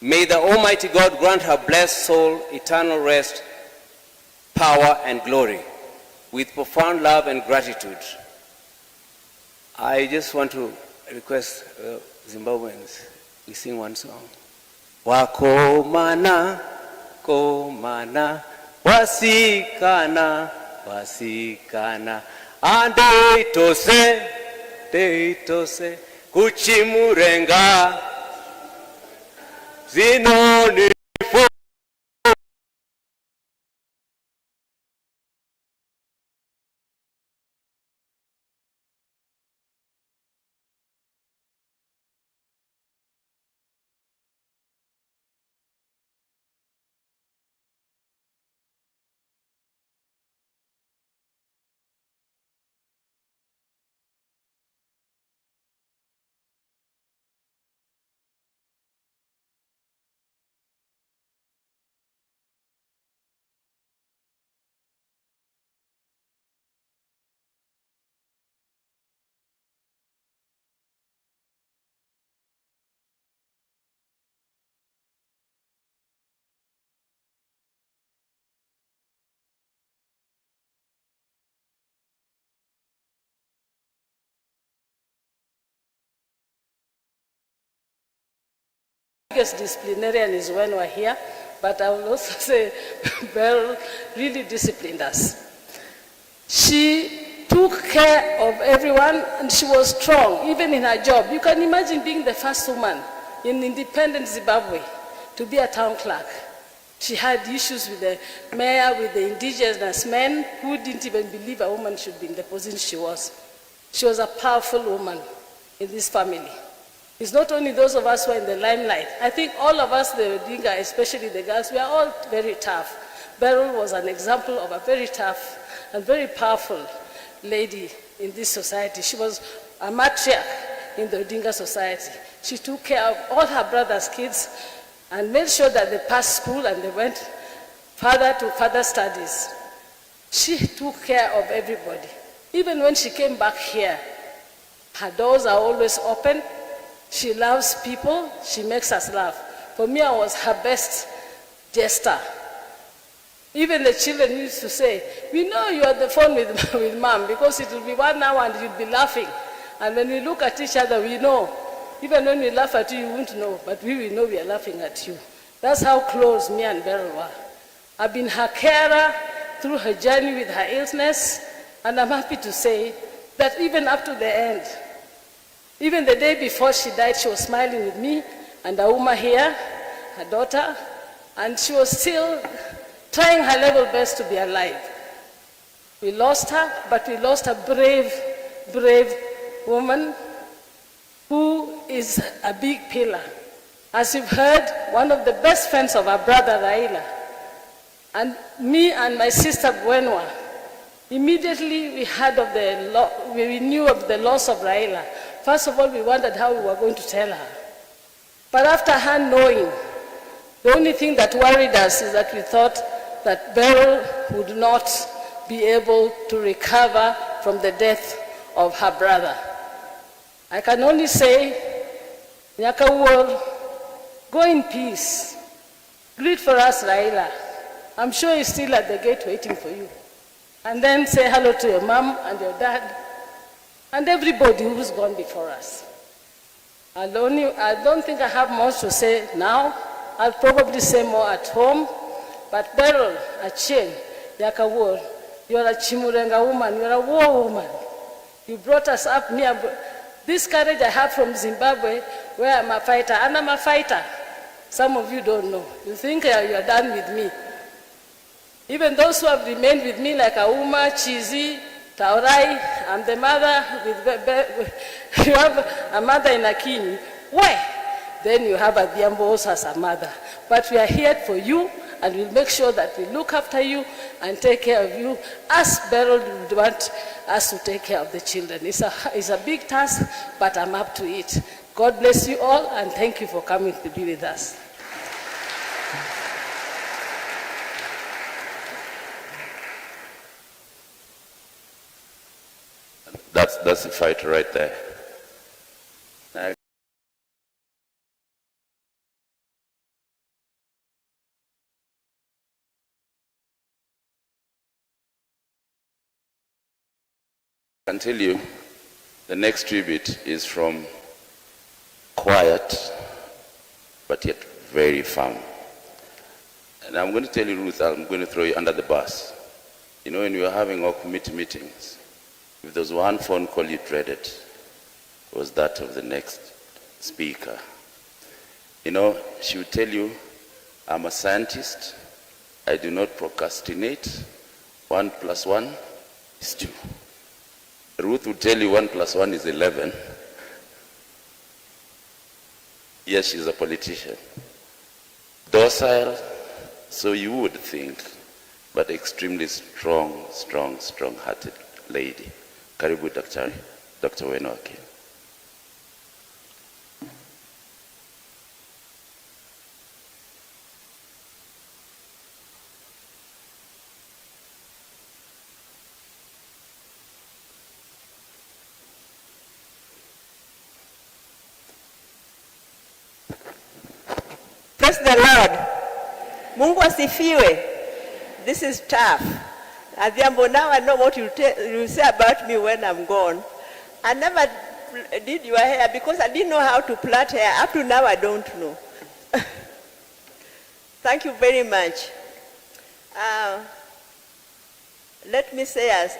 May the Almighty God grant her blessed soul eternal rest, power, and glory. With profound love and gratitude, I just want to request Zimbabweans, we sing one song. Wakomana, komana, wasikana, wasikana, ande itose, kuchimurenga, zinoni. Biggest disciplinarian is when we're here, but I will also say Beryl really disciplined us. She took care of everyone and she was strong, even in her job. You can imagine being the first woman in independent Zimbabwe to be a town clerk. She had issues with the mayor, with the indigenous men who didn't even believe a woman should be in the position she was. She was a powerful woman in this family. It's not only those of us who are in the limelight. I think all of us, the Odinga, especially the girls, we are all very tough. Beryl was an example of a very tough and very powerful lady in this society. She was a matriarch in the Odinga society. She took care of all her brother's kids and made sure that they passed school and they went further to further studies. She took care of everybody. Even when she came back here, her doors are always open. She loves people, she makes us laugh. For me, I was her best jester. Even the children used to say, we know you are on the phone with mom because it will be 1 hour and you'll be laughing. And when we look at each other, we know. Even when we laugh at you, you won't know, but we will know we are laughing at you. That's how close me and Beryl were. I've been her carer through her journey with her illness, and I'm happy to say that even up to the end, even the day before she died, she was smiling with me and Auma here, her daughter, and she was still trying her level best to be alive. We lost her, but we lost a brave, brave woman who is a big pillar. As you've heard, one of the best friends of our brother Raila. And me and my sister Gwenwa, immediately we knew of the loss of Raila. First of all, we wondered how we were going to tell her. But after her knowing, the only thing that worried us is that we thought that Beryl would not be able to recover from the death of her brother. I can only say, Nyakawur, go in peace. Greet for us, Raila. I'm sure he's still at the gate waiting for you. And then say hello to your mom and your dad and everybody who's gone before us. I don't think I have much to say now. I'll probably say more at home. But Beryl, Achieng, Yakawur, you're a Chimurenga woman, you're a war woman. You brought us up near. This courage I have from Zimbabwe, where I'm a fighter, and I'm a fighter. Some of you don't know. You think you're done with me. Even those who have remained with me, like Auma, Chizi, Taurai, I'm the mother you have a mother in Achieng. Why? Then you have a Diambos as a mother. But we are here for you, and we'll make sure that we look after you and take care of you as Beryl would want us to take care of the children. It's a big task, but I'm up to it. God bless you all, and thank you for coming to be with us. That's the fight right there. I can tell you the next tribute is from quiet, but yet very firm. And I'm going to tell you, Ruth, I'm going to throw you under the bus. You know, when we were having our committee meetings, if there was one phone call you dreaded, it was that of the next speaker. You know, she would tell you, I'm a scientist, I do not procrastinate, 1 + 1 is 2. Ruth would tell you 1 + 1 is 11. Yes, she's a politician. Docile, so you would think, but extremely strong-hearted lady. Karibu Daktari, Dr. Weno Achieng. Praise the Lord. Mungu asifiwe. This is tough. Adhiambo, now I know what you say about me when I'm gone. I never did your hair because I didn't know how to plait hair. Up to now, I don't know. Thank you very much. Let me say as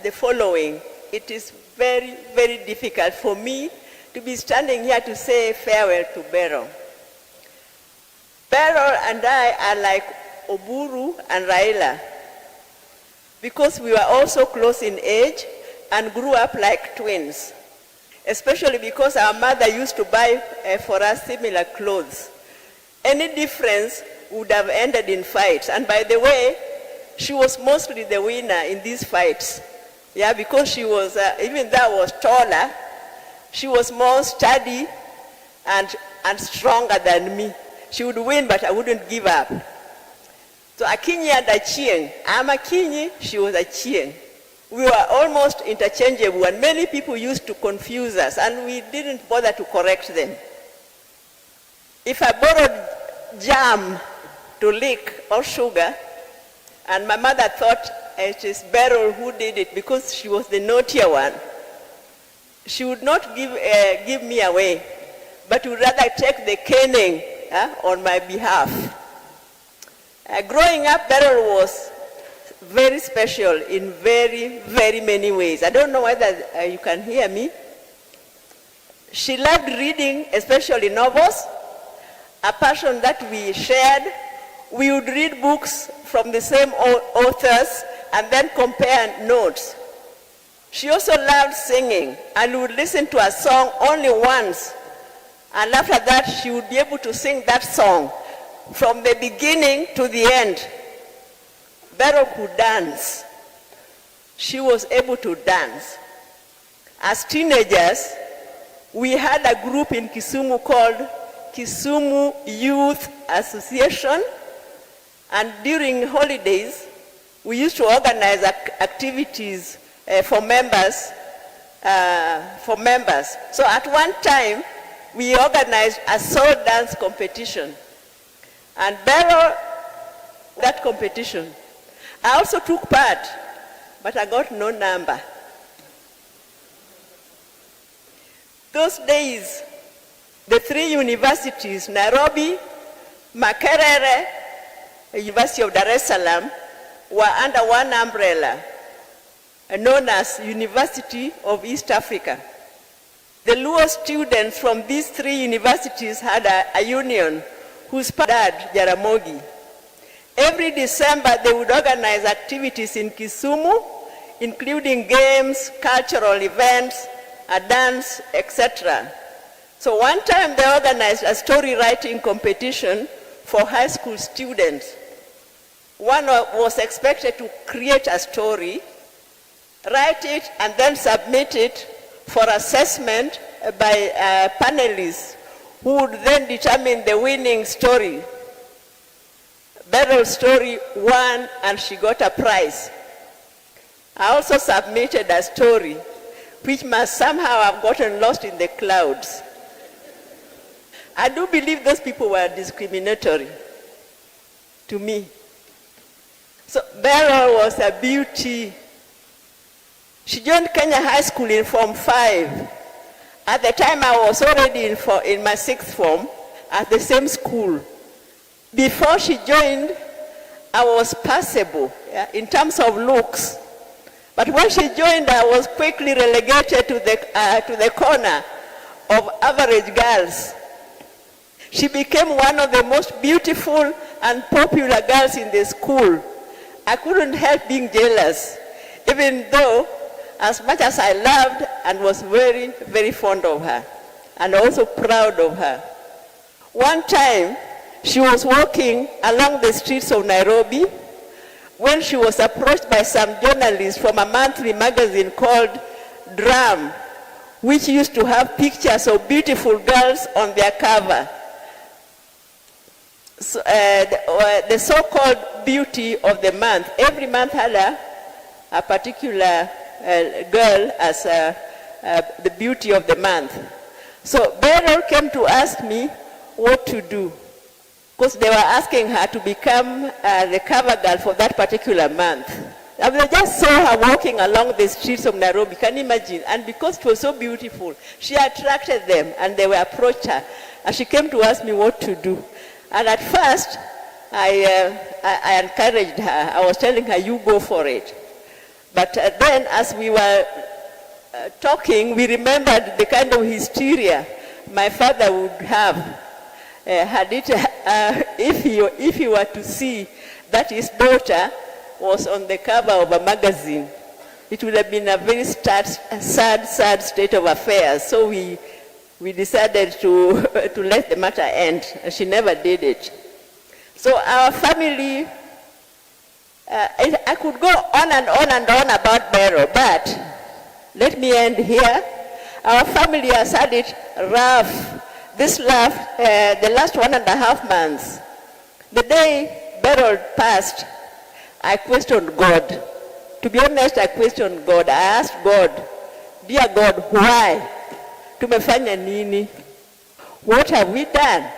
the following. It is very, very difficult for me to be standing here to say farewell to Beryl. Beryl and I are like Oburu and Raila because we were also close in age and grew up like twins, especially because our mother used to buy for us similar clothes. Any difference would have ended in fights. And by the way, she was mostly the winner in these fights. Yeah, because she was, even though I was taller, she was more sturdy and stronger than me. She would win, but I wouldn't give up. So Akinyi and Achieng. I'm Akinyi, she was Achieng. We were almost interchangeable, and many people used to confuse us, and we didn't bother to correct them. If I borrowed jam to lick or sugar, and my mother thought it is Beryl who did it because she was the naughtier one, she would not give me away, but would rather take the caning on my behalf. Growing up, Beryl was very special in very, very many ways. I don't know whether you can hear me. She loved reading, especially novels, a passion that we shared. We would read books from the same authors and then compare notes. She also loved singing and would listen to a song only once. And after that, she would be able to sing that song from the beginning to the end. Beryl could dance. She was able to dance. As teenagers, we had a group in Kisumu called Kisumu Youth Association. And during holidays, we used to organize activities for members. So at one time, we organized a soul dance competition. And Beryl, that competition, I also took part, but I got no number. Those days, the 3 universities, Nairobi, Makerere, University of Dar es Salaam, were under one umbrella, known as University of East Africa. The Luo students from these 3 universities had a union whose dad, Jaramogi. Every December, they would organize activities in Kisumu, including games, cultural events, a dance, etc. So one time they organized a story writing competition for high school students. One was expected to create a story, write it, and then submit it for assessment by panelists who would then determine the winning story. Beryl's story won, and she got a prize. I also submitted a story which must somehow have gotten lost in the clouds. I do believe those people were discriminatory to me. So Beryl was a beauty. She joined Kenya High School in Form 5. At the time, I was already in my 6th form at the same school. Before she joined, I was passable in terms of looks. But when she joined, I was quickly relegated to the corner of average girls. She became one of the most beautiful and popular girls in the school. I couldn't help being jealous, even though as much as I loved and was very, very fond of her, and also proud of her. One time, she was walking along the streets of Nairobi when she was approached by some journalists from a monthly magazine called Drum, which used to have pictures of beautiful girls on their cover. So, the so-called beauty of the month. Every month had a particular girl as the beauty of the month. So Beryl came to ask me what to do, because they were asking her to become the cover girl for that particular month. And they just saw her walking along the streets of Nairobi, can you imagine? And because she was so beautiful, she attracted them and they were approached her. And she came to ask me what to do. And at first, I encouraged her. I was telling her, you go for it. But then as we were talking, we remembered the kind of hysteria my father would have if he were to see that his daughter was on the cover of a magazine. It would have been a very sad state of affairs. So we decided to let the matter end. She never did it. So our family, I could go on and on and on about Beryl, but let me end here. Our family has had it rough. The last 1.5 months. The day Beryl passed, I questioned God. To be honest, I questioned God. I asked God, dear God, why? Tumefanya nini? What have we done?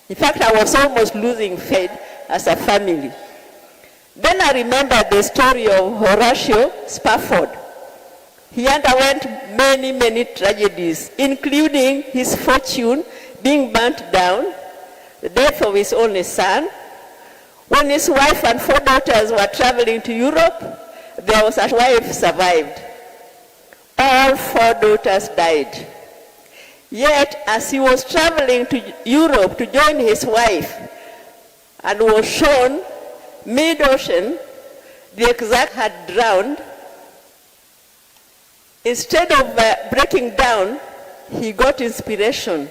In fact, I was almost losing faith as a family. Then I remembered the story of Horatio Spafford. He underwent many, many tragedies, including his fortune being burnt down, the death of his only son. When his wife and 4 daughters were traveling to Europe, there was a wife survived. All 4 daughters died. Yet, as he was traveling to Europe to join his wife and was shown mid-ocean, the exact had drowned, instead of breaking down, he got inspiration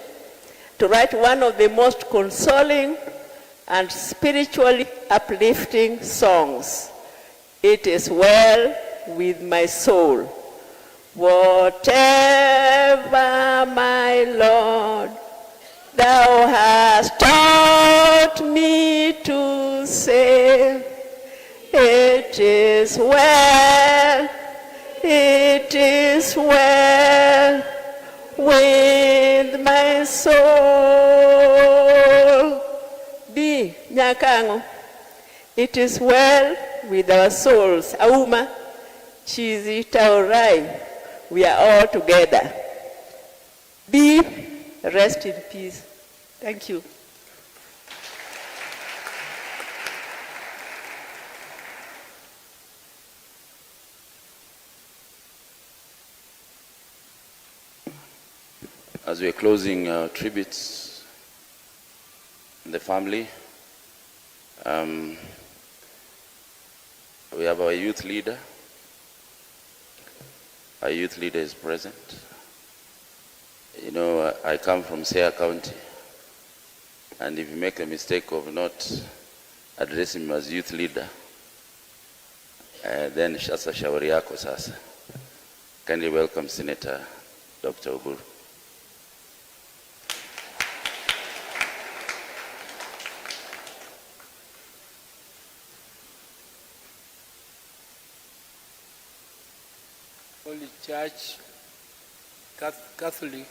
to write one of the most consoling and spiritually uplifting songs. It is well with my soul. Whatever, my Lord, thou hast taught me to say, it is well, it is well with my soul. B, Nyakango, it is well with our souls. Auma, Chizi, Taurai, we are all together. B, rest in peace. Thank you. As we are closing our tributes in the family, we have our youth leader. Our youth leader is present. You know, I come from Siaya County, and if you make a mistake of not addressing him as youth leader, then sasa shauri yako sasa. Kindly welcome Senator Dr. Oburu. Holy Church, Catholic,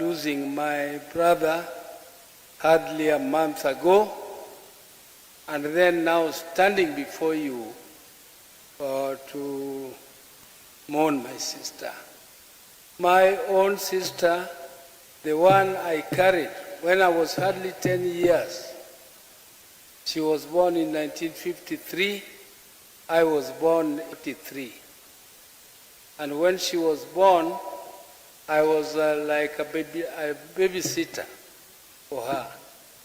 losing my brother hardly a month ago, and then now standing before you to mourn my sister. My own sister, the one I carried when I was hardly 10 years, she was born in 1953. I was born in 1983. And when she was born, I was like a babysitter for her.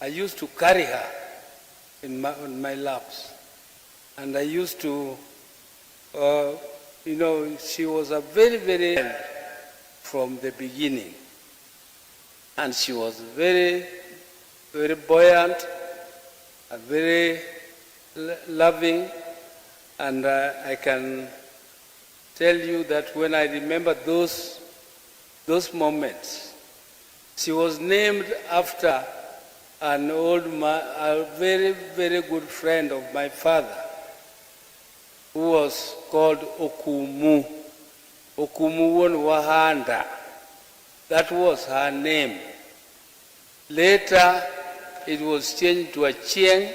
I used to carry her on my laps. And I used to, she was a very, very from the beginning. And she was very, very buoyant and very loving. And I can tell you that when I remember those moments, she was named after an old man, a very, very good friend of my father, who was called Okumu. Okumu Wahanda. That was her name. Later, it was changed to Achieng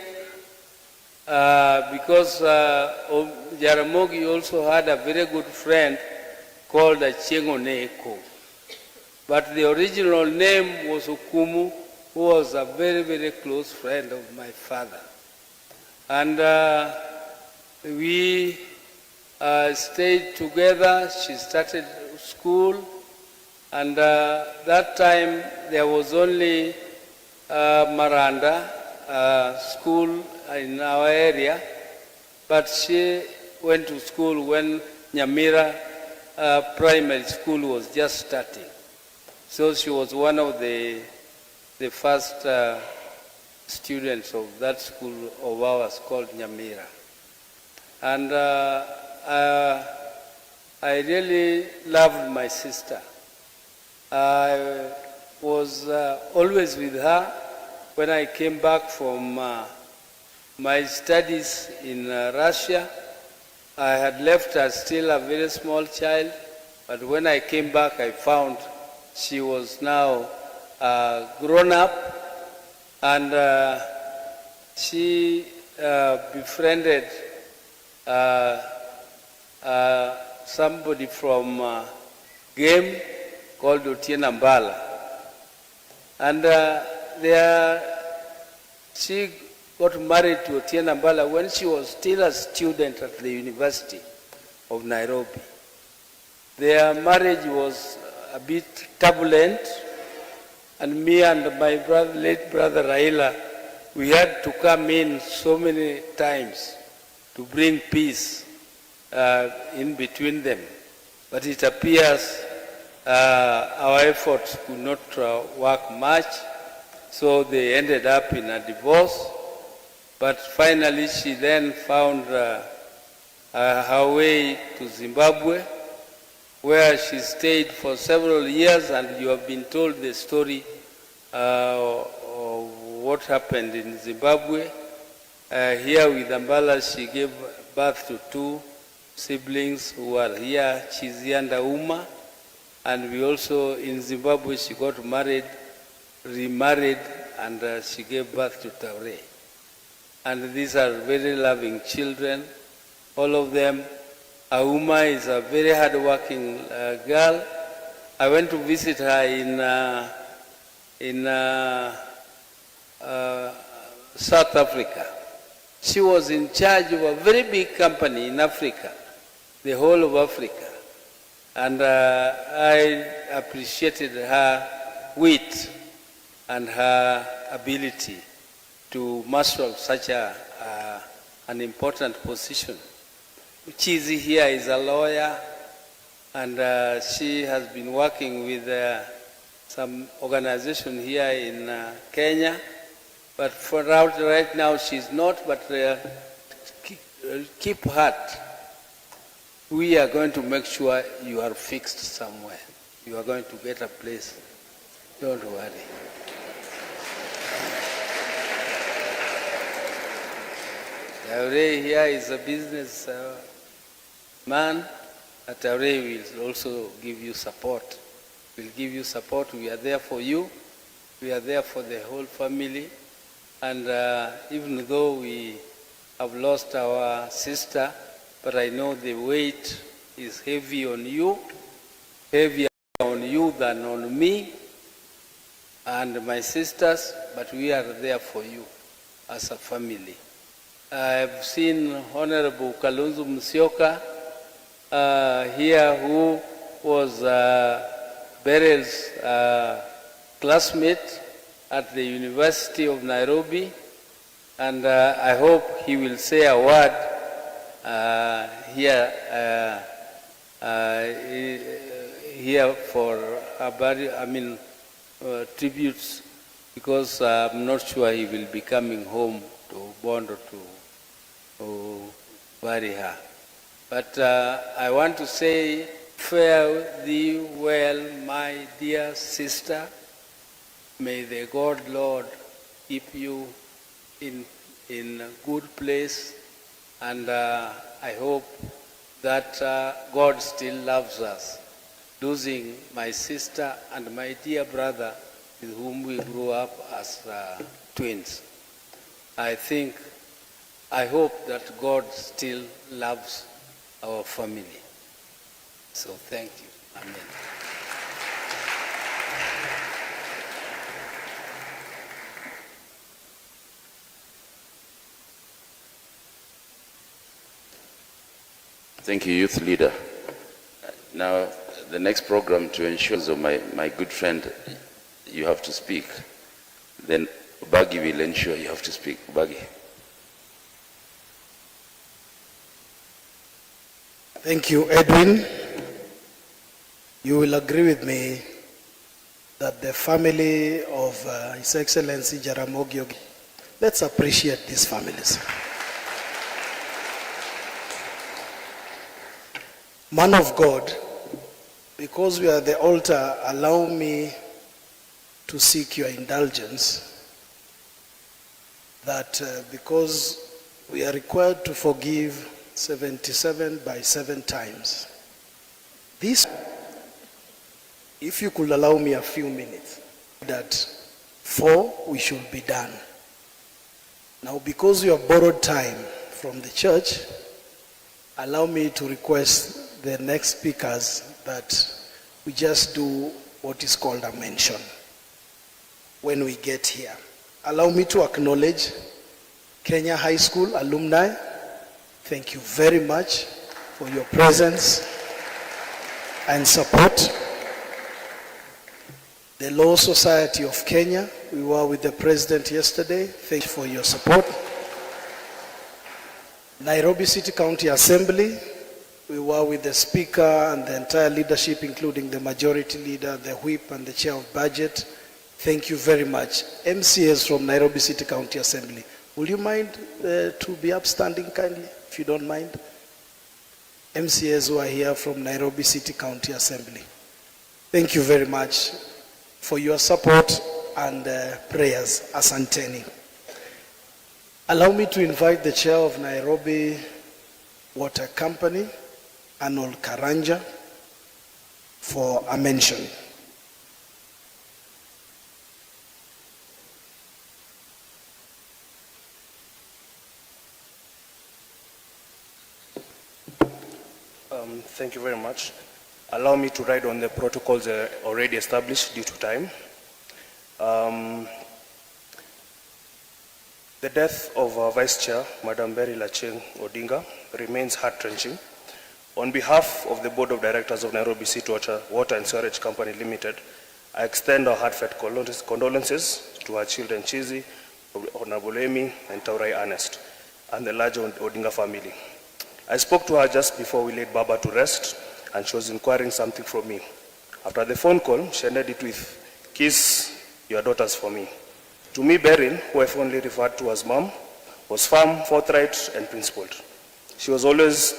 because Jaramogi also had a very good friend called Achieng Oneko. But the original name was Okumu, who was a very, very close friend of my father. And we stayed together. She started school. And that time, there was only Maranda school in our area, but she went to school when Nyamira primary school was just starting. So she was one of the first students of that school of ours called Nyamira. And I really loved my sister. I was always with her. When I came back from my studies in Russia, I had left her still a very small child, but when I came back, I found she was now grown up, and she befriended somebody from Game called Otiena Mbala. And she got married to Otiena Mbala when she was still a student at the University of Nairobi. Their marriage was a bit turbulent, and me and my late brother Raila, we had to come in so many times to bring peace in between them. But it appears our efforts could not work much, so they ended up in a divorce. But finally, she then found her way to Zimbabwe, where she stayed for several years, and you have been told the story of what happened in Zimbabwe. Here with Mbala, she gave birth to 2 siblings who are here, Chizi and Uma. And we also, in Zimbabwe, she got married, remarried, and she gave birth to Taure. And these are very loving children, all of them. Auma is a very hard-working girl. I went to visit her in South Africa. She was in charge of a very big company in Africa, the whole of Africa. And I appreciated her wit and her ability to marshal such an important position. Chizi here is a lawyer, and she has been working with some organization here in Kenya. But for right now she's not, but keep heart. We are going to make sure you are fixed somewhere. You are going to get a place. Don't worry. Taure here is a business man. Taure will also give you support. We'll give you support. We are there for you. We are there for the whole family. And even though we have lost our sister, but I know the weight is heavy on you, heavier on you than on me and my sisters, but we are there for you as a family. I've seen Honorable Kalonzo Musyoka here, who was Beryl's classmate at the University of Nairobi, and I hope he will say a word here for tributes, because I'm not sure he will be coming home to Bondo to bury her. But I want to say, fare thee well, my dear sister. May the God Lord keep you in a good place, and I hope that God still loves us. Losing my sister and my dear brother with whom we grew up as twins. I hope that God still loves our family. So thank you. Amen. Thank you, youth leader. Now, the next program, to ensure, so my good friend, you have to speak. Then Bagi will ensure you have to speak. Bagi. Thank you, Edwin. You will agree with me that the family of His Excellency Jaramogi Oginga, let's appreciate these families. Man of God, because we are at the altar, allow me to seek your indulgence that because we are required to forgive 77 by 7 times. This, if you could allow me a few minutes, that 4 we should be done. Now, because you have borrowed time from the church, allow me to request the next speakers that we just do what is called a mention when we get here. Allow me to acknowledge Kenya High School alumni. Thank you very much for your presence and support. The Law Society of Kenya, we were with the president yesterday. Thank you for your support. Nairobi City County Assembly, we were with the speaker and the entire leadership, including the majority leader, the whip, and the chair of budget. Thank you very much. MCAs from Nairobi City County Assembly, will you mind to be upstanding kindly, if you don't mind? MCAs who are here from Nairobi City County Assembly, thank you very much for your support and prayers. Asanteni. Allow me to invite the chair of Nairobi Water Company, Arnold Karanja, for a mention. Thank you very much. Allow me to ride on the protocols already established due to time. The death of our Vice Chair, Madam Beryl Achieng Odinga, remains heart-wrenching. On behalf of the Board of Directors of Nairobi City Water and Sewerage Company Limited, I extend our heartfelt condolences to her children Chizi, Honorable Amy, and Taurai Ernest, and the larger Odinga family. I spoke to her just before we laid Baba to rest, and she was inquiring something from me. After the phone call, she ended it with, "Kiss your daughters for me." To me, Beryl, who I fondly referred to as Mom, was firm, forthright, and principled. She was always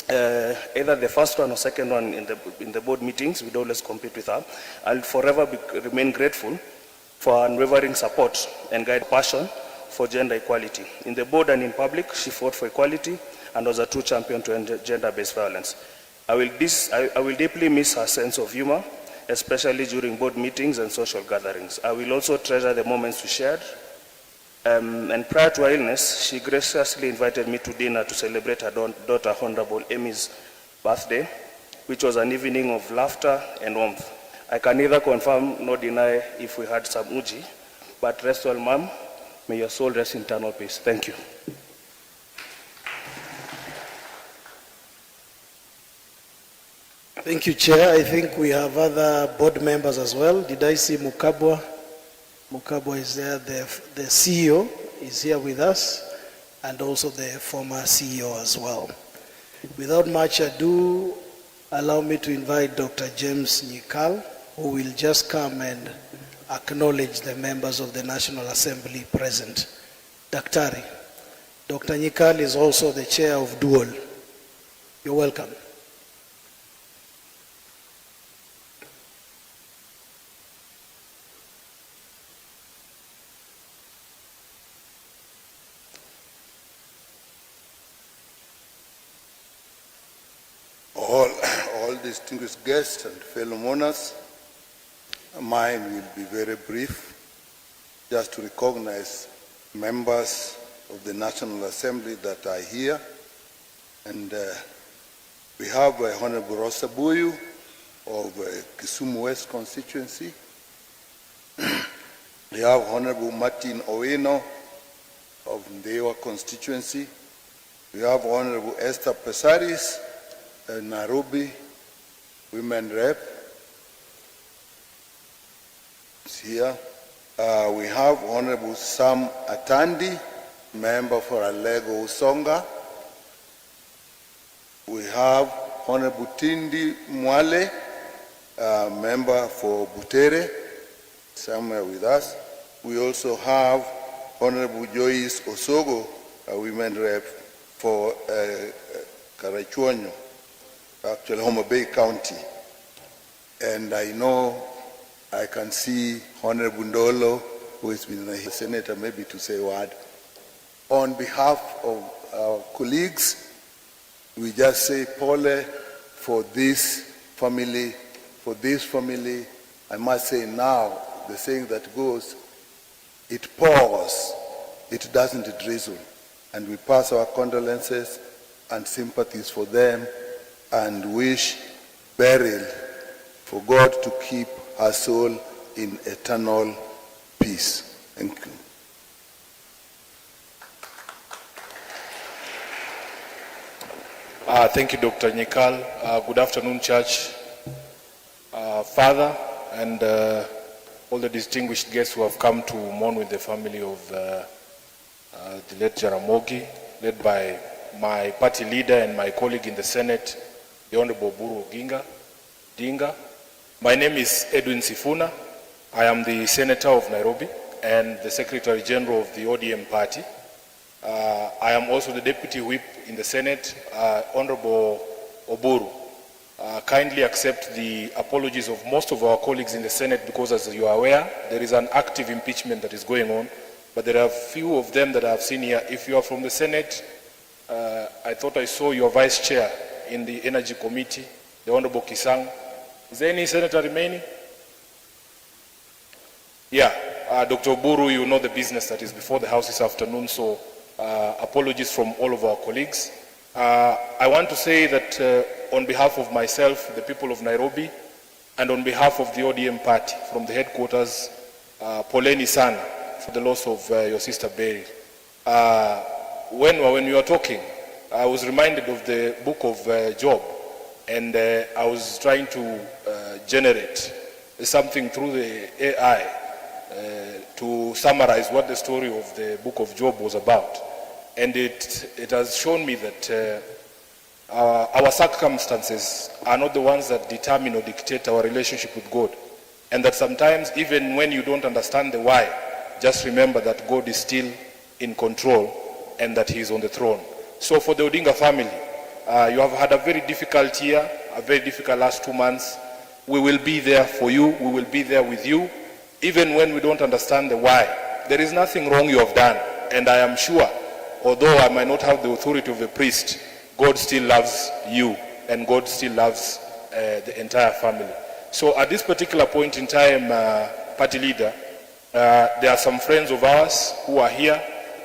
either the first one or second one in the board meetings. We'd always compete with her. I'll forever remain grateful for her unwavering support and guide passion for gender equality. In the board and in public, she fought for equality and was a true champion to end gender-based violence. I will deeply miss her sense of humor, especially during board meetings and social gatherings. I will also treasure the moments we shared And prior to her illness, she graciously invited me to dinner to celebrate her daughter, Honorable Amy's birthday, which was an evening of laughter and warmth. I can neither confirm nor deny if we had some uji, but rest well, ma'am. May your soul rest in eternal peace. Thank you. Thank you, Chair. I think we have other board members as well. Did I see Mukabwa? Mukabwa is there. The CEO is here with us, and also the former CEO as well. Without much ado, allow me to invite Dr. James Nyikal, who will just come and acknowledge the members of the National Assembly present. Daktari. Dr. Nyikal is also the chair of Dual. You're welcome. All distinguished guests and fellow mourners, mine will be very brief, just to recognize members of the National Assembly that are here. And we have Honorable Rosa Buyu of Kisumu West constituency. We have Honorable Martin Owino of Ndewa constituency. We have Honorable Esther Pesaris, Nairobi Women Rep is here. We have Honorable Sam Atandi, member for Alego Usonga. We have Honorable Tindi Mwale, member for Butere, somewhere with us. We also have Honorable Joyce Osogo, a women rep for Karachuonyo, actually Homa Bay County. And I know I can see Honorable Ndolo, who has been a senator, maybe to say a word. On behalf of our colleagues, we just say Pole for this family, I must say now, the saying that goes, it pours, it doesn't drizzle. And we pass our condolences and sympathies for them and wish Beryl for God to keep her soul in eternal peace. Thank you. Thank you, Dr. Nyikal. Good afternoon, Church. Father, and all the distinguished guests who have come to mourn with the family of the late Jaramogi, led by my party leader and my colleague in the Senate, the Honorable Odinga. My name is Edwin Sifuna. I am the Senator of Nairobi and the Secretary General of the ODM party. I am also the Deputy Whip in the Senate, Honorable Oburu. Kindly accept the apologies of most of our colleagues in the Senate because, as you are aware, there is an active impeachment that is going on, but there are few of them that I have seen here. If you are from the Senate, I thought I saw your Vice Chair in the Energy Committee, the Honorable Kisang. Is there any senator remaining? Yeah, Dr. Oburu, you know the business that is before the House this afternoon, so apologies from all of our colleagues. I want to say that on behalf of myself, the people of Nairobi, and on behalf of the ODM party from the headquarters, poleni sana for the loss of your sister Beryl. When we were talking, I was reminded of the book of Job, and I was trying to generate something through the AI to summarize what the story of the book of Job was about. And it has shown me that our circumstances are not the ones that determine or dictate our relationship with God. And that sometimes, even when you don't understand the why, just remember that God is still in control and that He is on the throne. So for the Odinga family, you have had a very difficult year, a very difficult last 2 months. We will be there for you. We will be there with you. Even when we don't understand the why, there is nothing wrong you have done. And I am sure, although I might not have the authority of a priest, God still loves you and God still loves the entire family. So at this particular point in time, party leader, There are some friends of ours who are here,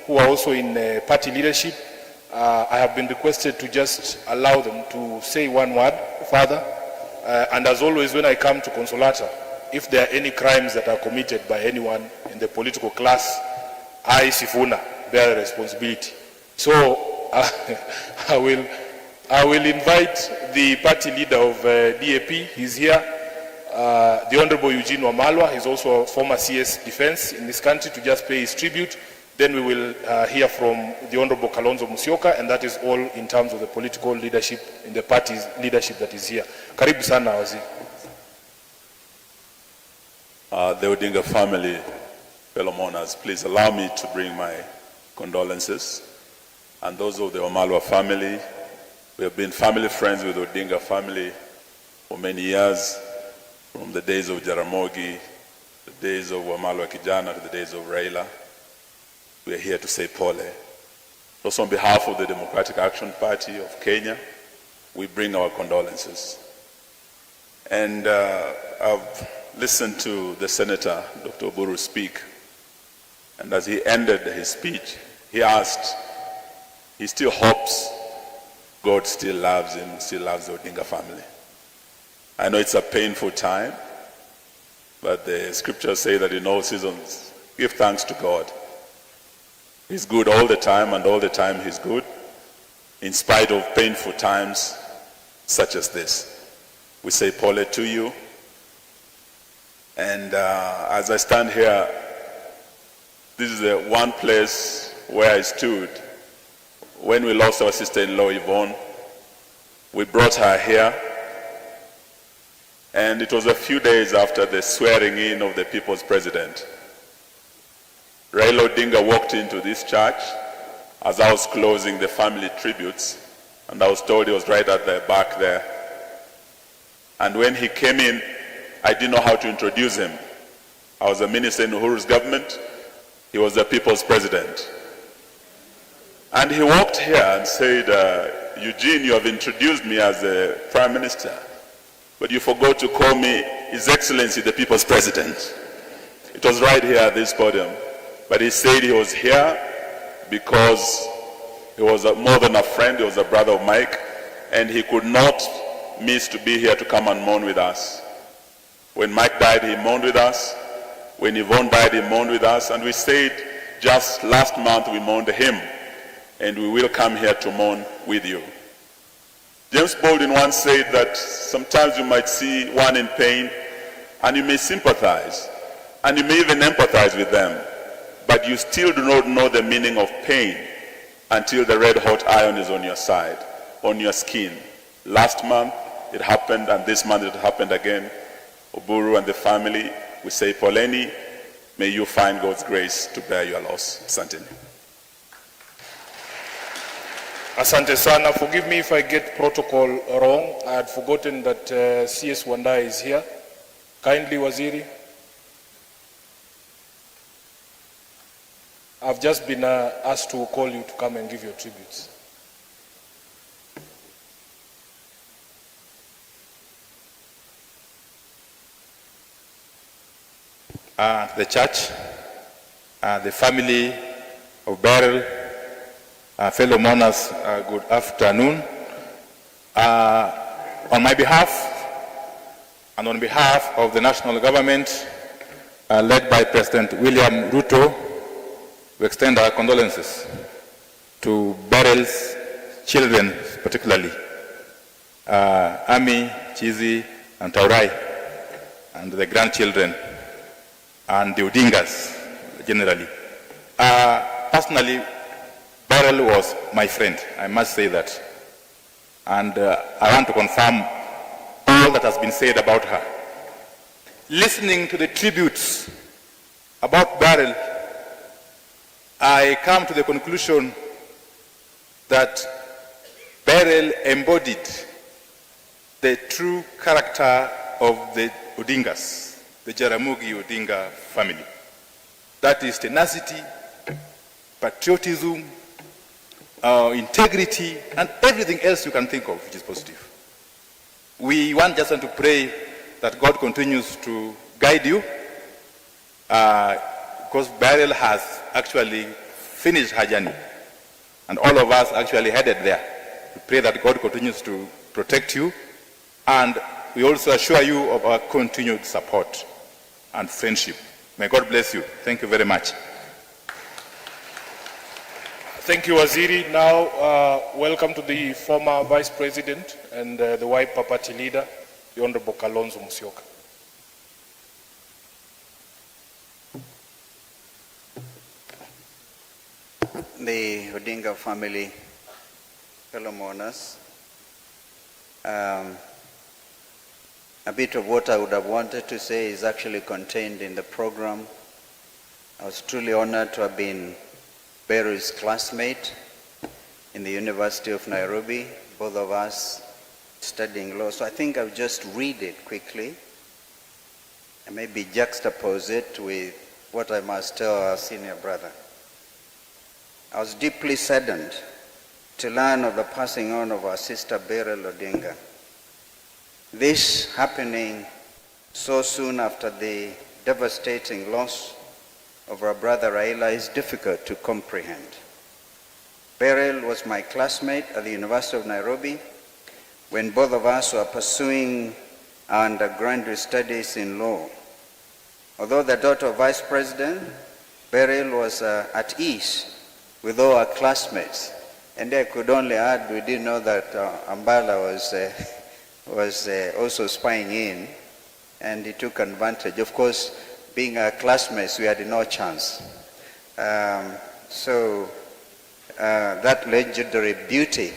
who are also in party leadership. I have been requested to just allow them to say one word, Father. And as always, when I come to Consolata, if there are any crimes that are committed by anyone in the political class, I, Sifuna, bear the responsibility. So I will invite the party leader of DAP. He's here. The Honorable Eugene Wamalwa, he's also a former CS Defense in this country, to just pay his tribute. Then we will hear from the Honorable Kalonzo Musyoka, and that is all in terms of the political leadership in the party's leadership that is here. Karibu sana waziri. The Odinga family, fellow mourners, please allow me to bring my condolences. And those of the Wamalwa family, we have been family friends with the Odinga family for many years, from the days of Jaramogi, the days of Wamalwa Kijana, to the days of Raila. We are here to say pole. Also on behalf of the Democratic Action Party of Kenya, we bring our condolences. And I've listened to the Senator, Dr. Oburu, speak. And as he ended his speech, he asked, he still hopes God still loves him, still loves the Odinga family. I know it's a painful time, but the scriptures say that in all seasons, give thanks to God. He's good all the time, and all the time he's good, in spite of painful times such as this. We say pole to you. And as I stand here, this is the one place where I stood when we lost our sister-in-law Yvonne. We brought her here, and it was a few days after the swearing in of the people's president. Raila Odinga walked into this church as I was closing the family tributes, and I was told he was right at the back there. And when he came in, I didn't know how to introduce him. I was a minister in Uhuru's government. He was the people's president. And he walked here and said, Eugene, you have introduced me as a prime minister, but you forgot to call me His Excellency, the people's president. It was right here at this podium. But he said he was here because he was more than a friend, he was a brother of Mike, and he could not miss to be here to come and mourn with us. When Mike died, he mourned with us. When Yvonne died, he mourned with us. And we said just last month we mourned him, and we will come here to mourn with you. James Baldwin once said that sometimes you might see one in pain, and you may sympathize, and you may even empathize with them, but you still do not know the meaning of pain until the red hot iron is on your side, on your skin. Last month it happened, and this month it happened again. Oburu and the family, we say poleni, may you find God's grace to bear your loss. Asante. Asante sana. Forgive me if I get protocol wrong. I had forgotten that CS Wanda is here. Kindly, Waziri. I've just been asked to call you to come and give your tributes. The church, the family of Beryl, fellow mourners, good afternoon. On my behalf and on behalf of the national government, led by President William Ruto, we extend our condolences to Beryl's children, particularly Ami, Chizi, and Taurai, and the grandchildren, and the Odingas generally. Personally, Beryl was my friend, I must say that. And I want to confirm all that has been said about her. Listening to the tributes about Beryl, I come to the conclusion that Beryl embodied the true character of the Odingas, the Jaramogi Odinga family. That is tenacity, patriotism, integrity, and everything else you can think of which is positive. We want just to pray that God continues to guide you because Beryl has actually finished her journey, and all of us actually headed there. We pray that God continues to protect you, and we also assure you of our continued support and friendship. May God bless you. Thank you very much. Thank you, Waziri. Now, welcome to the former Vice President and the Wiper Party leader, the Honorable Kalonzo Musyoka. The Odinga family, fellow mourners, a bit of what I would have wanted to say is actually contained in the program. I was truly honored to have been Beryl's classmate in the University of Nairobi, both of us studying law. So I think I'll just read it quickly and maybe juxtapose it with what I must tell our senior brother. I was deeply saddened to learn of the passing on of our sister Beryl Odinga. This happening so soon after the devastating loss of our brother Raila is difficult to comprehend. Beryl was my classmate at the University of Nairobi when both of us were pursuing our undergraduate studies in law. Although the daughter of Vice President, Beryl was at ease with all our classmates. And I could only add, we didn't know that Ambala was also spying in, and he took advantage. Of course, being our classmates, we had no chance. That legendary beauty,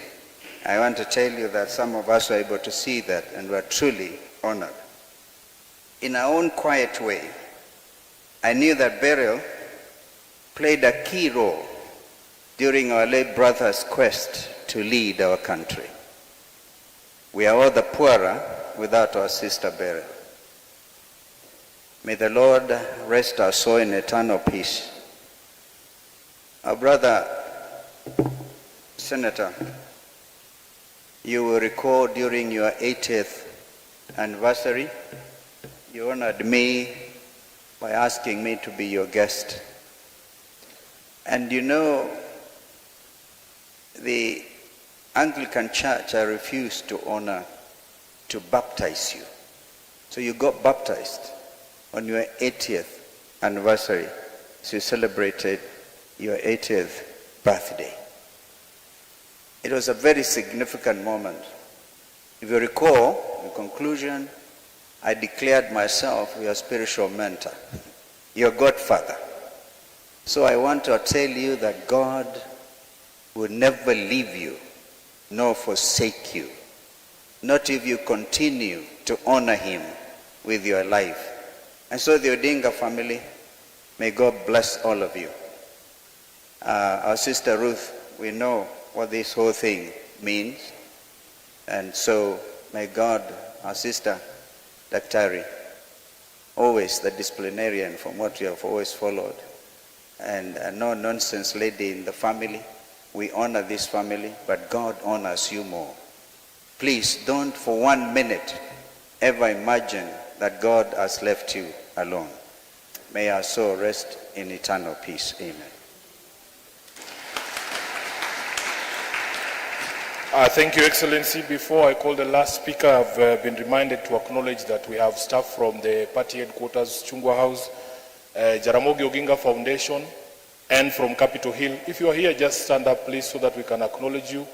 I want to tell you that some of us were able to see that and were truly honored. In our own quiet way, I knew that Beryl played a key role during our late brother's quest to lead our country. We are all the poorer without our sister Beryl. May the Lord rest our soul in eternal peace. Our brother, Senator, you will recall during your 80th anniversary, you honored me by asking me to be your guest. And you know, the Anglican Church, I refused to honor to baptize you. So you got baptized on your 80th anniversary. So you celebrated your 80th birthday. It was a very significant moment. If you recall, in conclusion, I declared myself your spiritual mentor, your godfather. So I want to tell you that God will never leave you nor forsake you, not if you continue to honor him with your life. And so the Odinga family, may God bless all of you. Our sister Ruth, we know what this whole thing means. And so may God, our sister Daktari, always the disciplinarian from what you have always followed, and a no-nonsense lady in the family. We honor this family, but God honors you more. Please don't for 1 minute ever imagine that God has left you alone. May our soul rest in eternal peace. Amen. Thank you, Excellency. Before I call the last speaker, I've been reminded to acknowledge that we have staff from the party headquarters, Chungwa House, Jaramogi Oginga Foundation, and from Capitol Hill. If you are here, just stand up, please, so that we can acknowledge you.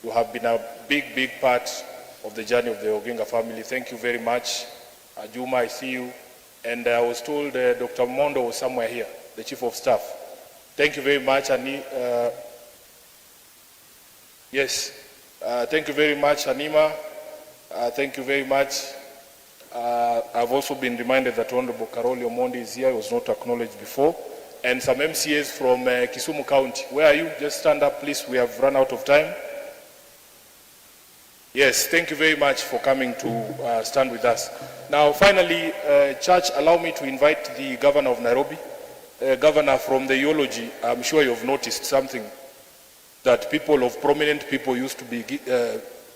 You have been a big, big part of the journey of the Oginga family. Thank you very much. Juma, I see you. And I was told Dr. Mondo was somewhere here, the Chief of Staff. Thank you very much. Yes. Thank you very much, Anima. Thank you very much. I've also been reminded that Honorable Karoli Omondi is here. He was not acknowledged before. And some MCAs from Kisumu County. Where are you? Just stand up, please. We have run out of time. Yes, thank you very much for coming to stand with us. Now, finally, Church, allow me to invite the Governor of Nairobi. Governor, from the eulogy, I'm sure you've noticed something, that people of prominent people used to be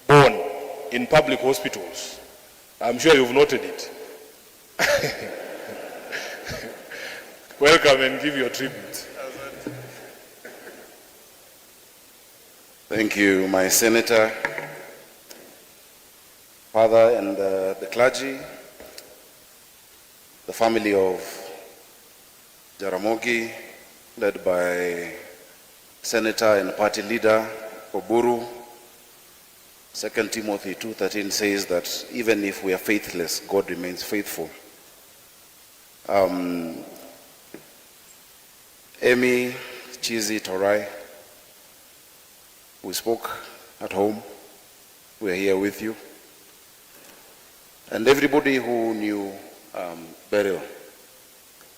born in public hospitals. I'm sure you've noted it. welcome and give your tribute. Thank you, my senator, father, and the clergy, the family of Jaramogi, led by Senator and party leader Oburu. 2 Timothy 2:13 says that even if we are faithless, God remains faithful. Amy, Chizi, Torai, we spoke at home. We are here with you. And everybody who knew Beryl,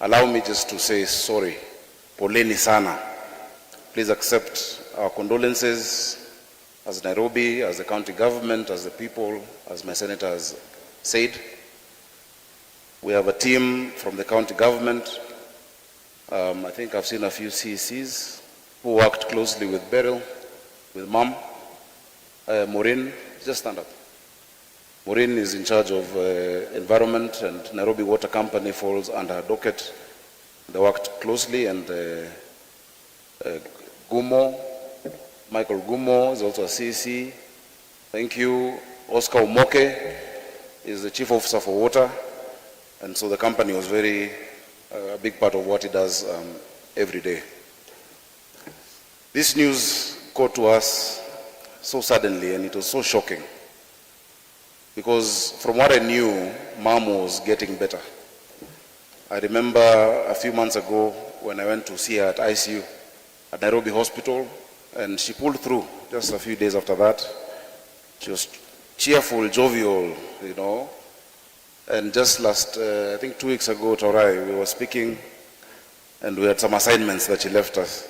allow me just to say sorry. Poleni sana. Please accept our condolences as Nairobi, as the county government, as the people, as my senator has said. We have a team from the county government. I think I've seen a few CECs who worked closely with Beryl, with Mom. Maureen, just stand up. Maureen is in charge of environment, and Nairobi Water Company falls under her docket. They worked closely, and Gumo, Michael Gumo is also a CEC. Thank you. Oscar Umoke is the chief officer for water, and so the company was very a big part of what it does every day. This news got to us so suddenly, and it was so shocking, because from what I knew, Mom was getting better. I remember a few months ago when I went to see her at ICU at Nairobi Hospital, and she pulled through just a few days after that. She was cheerful, jovial, you know. And just last, I think 2 weeks ago, Torai, we were speaking, and we had some assignments that she left us.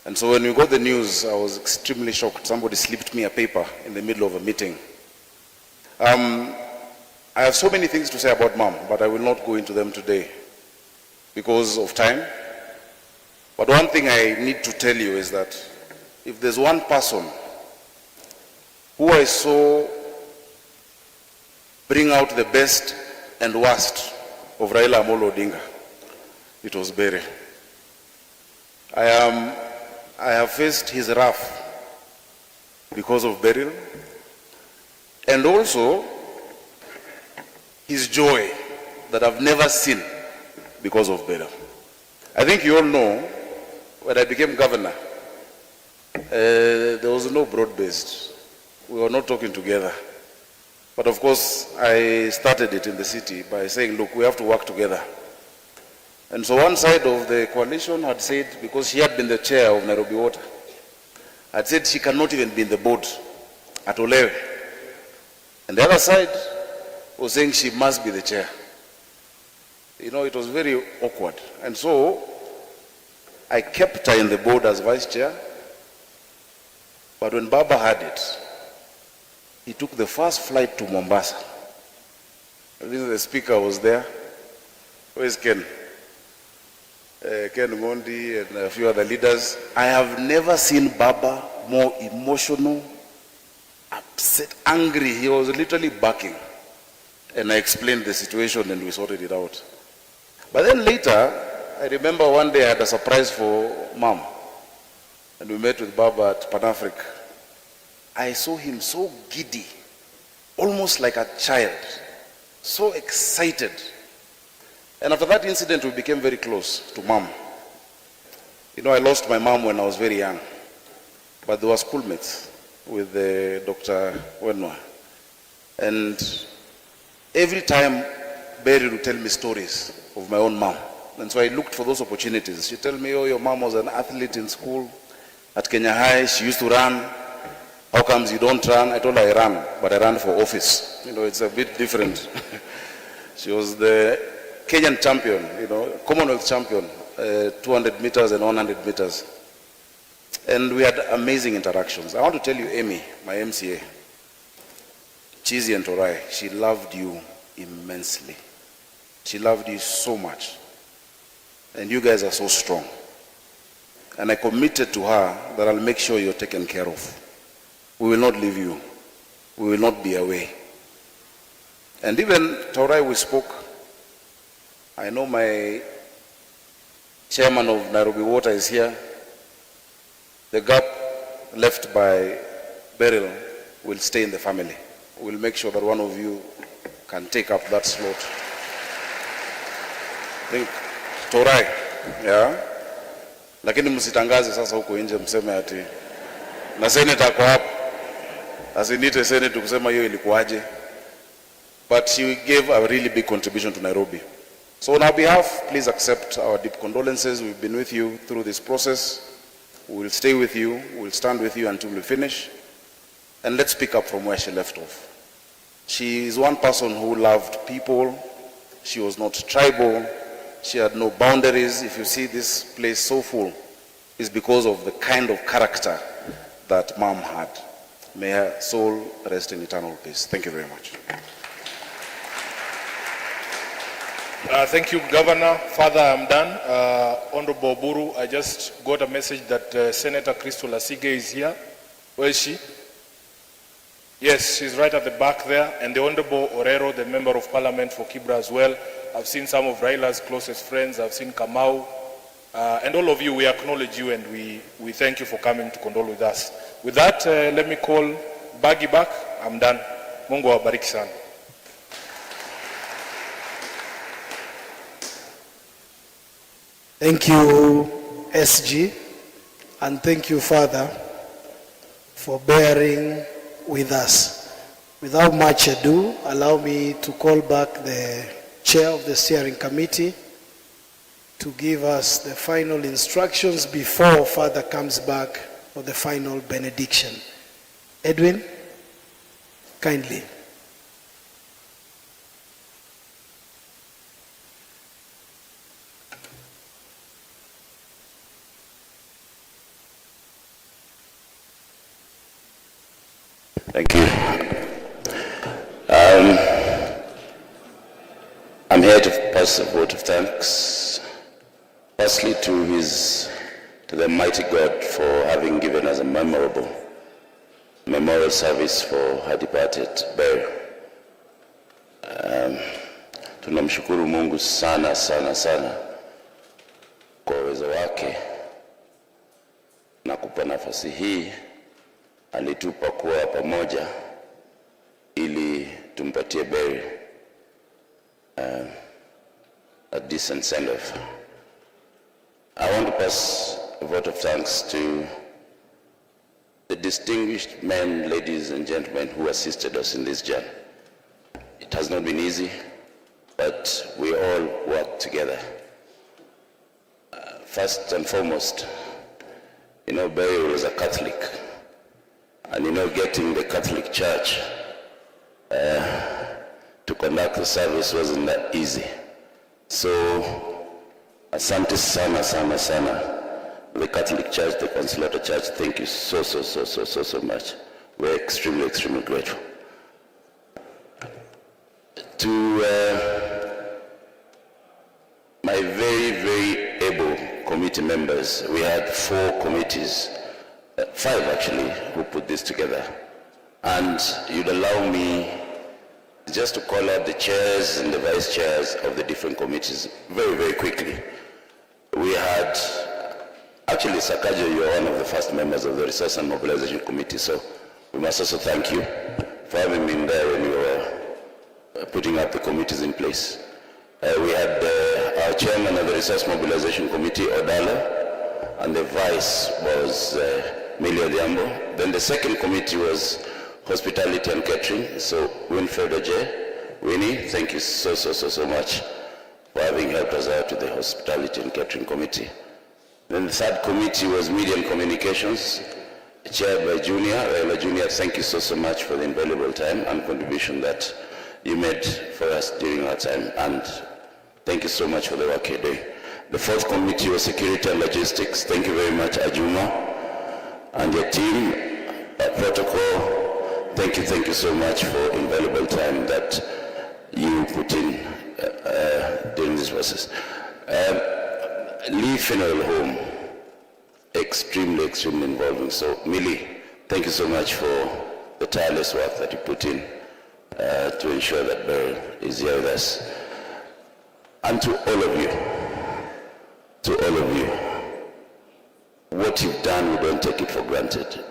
And so when we got the news, I was extremely shocked. Somebody slipped me a paper in the middle of a meeting. I have so many things to say about Mom, but I will not go into them today because of time. But one thing I need to tell you is that if there's one person who I saw bring out the best and worst of Raila Amolo Odinga, it was Beryl. I have faced his wrath because of Beryl, and also his joy that I've never seen because of Beryl. I think you all know, when I became governor, there was no broad-based. We were not talking together. But of course, I started it in the city by saying, look, we have to work together. And so one side of the coalition had said, because she had been the chair of Nairobi Water, had said she cannot even be in the board at Olewe. And the other side was saying she must be the chair. You know, it was very awkward. And so I kept her in the board as vice chair. But when Baba had it, he took the first flight to Mombasa. The speaker was there. Where's Ken? Ken Ngondi and a few other leaders. I have never seen Baba more emotional, upset, angry. He was literally barking. And I explained the situation and we sorted it out. But then later, I remember one day I had a surprise for Mom. And we met with Baba at Pan-Africa. I saw him so giddy, almost like a child, so excited. And after that incident, we became very close to Mom. You know, I lost my mom when I was very young, but they were schoolmates with Dr. Wenwa. And every time, Beryl would tell me stories of my own mom. And so I looked for those opportunities. She'd tell me, oh, your mom was an athlete in school. At Kenya High, she used to run. How comes you don't run? I told her I ran, but I ran for office. You know, it's a bit different. She was the Kenyan champion, you know, Commonwealth champion, 200 meters and 100 meters. And we had amazing interactions. I want to tell you, Amy, my MCA, Chizi and Torai, she loved you immensely. She loved you so much. And you guys are so strong. And I committed to her that I'll make sure you're taken care of. We will not leave you. We will not be away. And even Torai, we spoke. I know my Chairman of Nairobi Water is here. The gap left by Beryl will stay in the family. We'll make sure that one of you can take up that slot. I think Torai, yeah. Lakini msitangaze sasa huko nje mseme ati na senator kwa hapo. Asinite senator kusema hiyo ilikuwaje. But she gave a really big contribution to Nairobi. So on our behalf, please accept our deep condolences. We've been with you through this process. We will stay with you. We'll stand with you until we finish. And let's pick up from where she left off. She is one person who loved people. She was not tribal. She had no boundaries. If you see this place so full, it's because of the kind of character that Mom had. May her soul rest in eternal peace. Thank you very much. Thank you, Governor. Father, I'm done. Honorable Oburu, I just got a message that Senator Crystal Asige is here. Where is she? Yes, she's right at the back there. And the Honorable Orero, the Member of Parliament for Kibra as well. I've seen some of Raila's closest friends. I've seen Kamau. And all of you, we acknowledge you and we thank you for coming to condole with us. With that, let me call Bagi back. I'm done. Mungu awabariki sana. Thank you, SG, and thank you, Father, for bearing with us. Without much ado, allow me to call back the chair of the steering committee to give us the final instructions before Father comes back for the final benediction. Edwin, kindly. Thank you. I'm here to pass a vote of thanks, firstly to the mighty God for having given us a memorable memorial service for her departed Beryl. Tunamshukuru Mungu sana sana sana kwa uwezo wake na kupa nafasi hii alitupa kuwa pamoja ili tumpatie Beryl a decent send-off. I want to pass a vote of thanks to the distinguished men, ladies and gentlemen who assisted us in this journey. It has not been easy, but we all worked together. First and foremost, Beryl was a Catholic. And getting the Catholic Church to conduct the service wasn't that easy. So, asante sana sana sana. The Catholic Church, the Consolata Church, thank you so much. We're extremely grateful. To my very able committee members, we had 4 committees, 5 actually, who put this together. And you'd allow me just to call out the chairs and the vice chairs of the different committees very quickly. We had, actually Sakajo, you are one of the first members of the Resource and Mobilization Committee, so we must also thank you for having been there when you were putting up the committees in place. We had our chairman of the Resource Mobilization Committee, Odala, and the vice was Millie Odhiambo. Then the second committee was Hospitality and Catering, so Winfred Oje. Winnie, thank you so much for having helped us out with the Hospitality and Catering Committee. Then the third committee was Media and Communications, chaired by Junior. Raila Junior, thank you so much for the invaluable time and contribution that you made for us during our time, and thank you so much for the work you're doing. The fourth committee was Security and Logistics. Thank you very much, Ajuma, and your team, Protocol. Thank you so much for invaluable time that you put in during this process. Lee Funeral Home, extremely involving. So, Millie, thank you so much for the tireless work that you put in to ensure that Beryl is here with us. And to all of you, to all of you, what you've done, we don't take it for granted.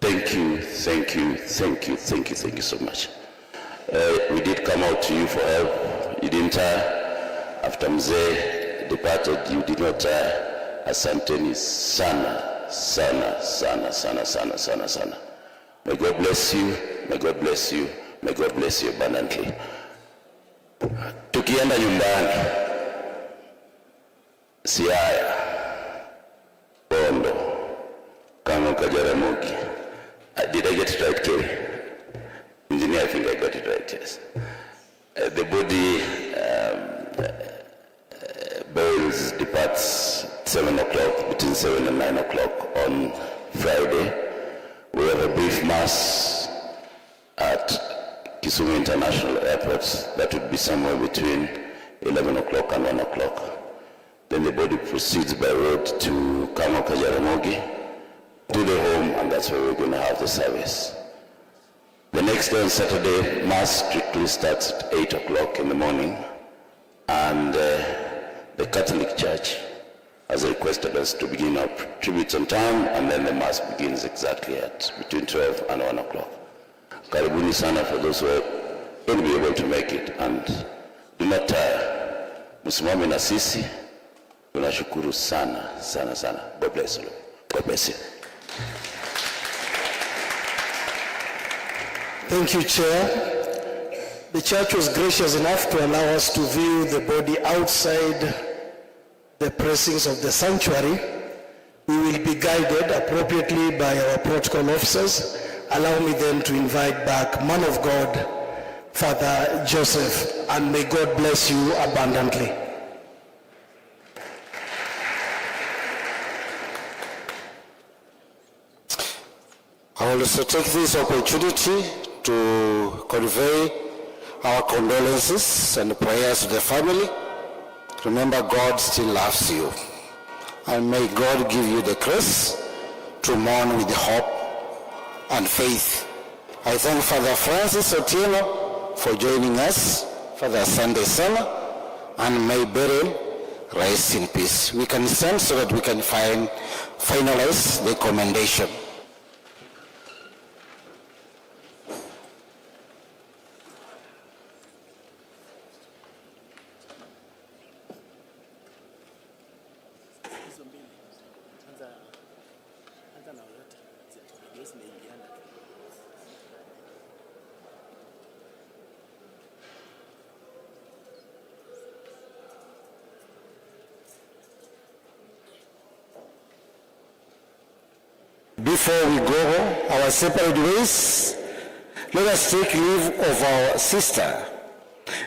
Thank you, thank you, thank you, thank you, thank you so much. We did come out to you for help. You didn't tire. After Mzee departed, you did not tire. Asanteni sana, sana, sana, sana, sana, sana, sana. May God bless you, may God bless you, may God bless you abundantly. Tukienda nyumbani, Siaya, Bondo, Kano Kajaramogi. Did I get it right, Kerry? Engineer, I think I got it right, yes. The body Beryl departs 7 o'clock, between 7 and 9 o'clock on Friday. We have a brief mass at Kisumu International Airport. That would be somewhere between 11 o'clock and 1 o'clock. Then the body proceeds by road to Kamo Kajaramogi, to the home, and that's where we're going to have the service. The next day on Saturday, mass strictly starts at 8 o'clock in the morning, and the Catholic Church has requested us to begin our tributes on time, and then the mass begins exactly at between 12 and 1 o'clock. Karibuni sana for those who are going to be able to make it, and do not tire. Msimame na sisi, tunashukuru sana, sana, sana. God bless you. God bless you. Thank you, Chair. The church was gracious enough to allow us to view the body outside the precincts of the sanctuary. We will be guided appropriately by our protocol officers. Allow me then to invite back man of God, Father Joseph, and may God bless you abundantly. I will also take this opportunity to convey our condolences and prayers to the family. Remember, God still loves you, and may God give you the grace to mourn with hope and faith. I thank Father Francis Otieno for joining us, Father Sunday Summer, and may Beryl rest in peace. We can stand so that we can finalize the commendation. Before we go our separate ways, let us take leave of our sister.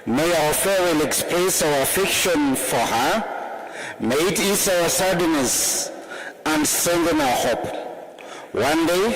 May our farewell express our affection for her. May it ease our sadness and strengthen our hope. One day,